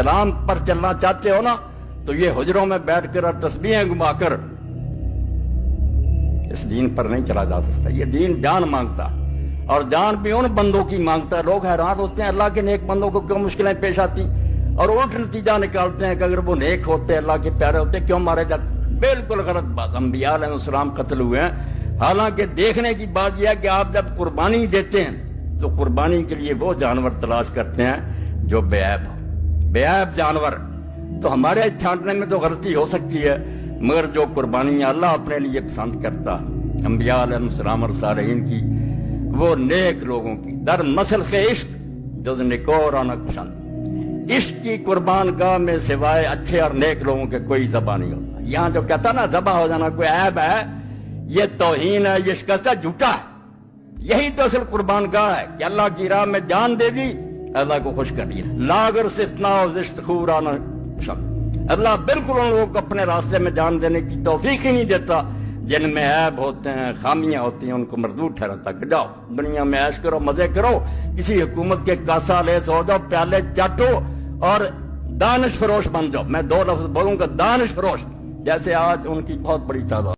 اسلام پر چلنا چاہتے ہو نا تو یہ حجروں میں بیٹھ کر اور تسبیحیں گما کر اس دین پر نہیں چلا جا سکتا. یہ دین جان مانگتا اور جان بھی ان بندوں کی مانگتا ہے. لوگ حیران ہوتے ہیں اللہ کے نیک بندوں کو کیوں مشکلیں پیش آتی اور الٹ نتیجہ نکالتے ہیں کہ اگر وہ نیک ہوتے اللہ کے پیارے ہوتے کیوں مارے جاتے. بالکل غلط بات. انبیاء علیہ السلام قتل ہوئے ہیں. حالانکہ دیکھنے کی بات یہ ہے کہ آپ جب قربانی دیتے ہیں تو قربانی کے لیے وہ جانور تلاش کرتے ہیں جو بے عیب ہو. بے عیب جانور تو ہمارے چھانٹنے میں تو غلطی ہو سکتی ہے مگر جو قربانی اللہ اپنے لیے پسند کرتا انبیاء علیہ السلام اور صالحین کی وہ نیک لوگوں کی در مسل کے عشق جز نکور آنک پسند. عشق کی قربان گاہ میں سوائے اچھے اور نیک لوگوں کے کوئی ذبح نہیں ہوتا. یہاں جو کہتا نا ذبح ہو جانا کوئی عیب ہے یہ توہین ہے, یہ شکست ہے, جھوٹا ہے. یہی تو اصل قربان گاہ ہے کہ اللہ کی راہ میں جان دے دی, اللہ کو خوش کر دیا. لاگر صفتنا و زشت خورانہ پسند. اللہ بالکل ان لوگوں کو اپنے راستے میں جان دینے کی توفیق ہی نہیں دیتا جن میں عیب ہوتے ہیں, خامیاں ہوتی ہیں, ان کو مردود ٹھہراتا کہ جاؤ دنیا میں عیش کرو, مزے کرو, کسی حکومت کے کاسا لیس ہو جاؤ, پیالے چاٹو اور دانش فروش بن جاؤ. میں 2 لفظ بولوں گا, دانش فروش, جیسے آج ان کی بہت بڑی تعداد.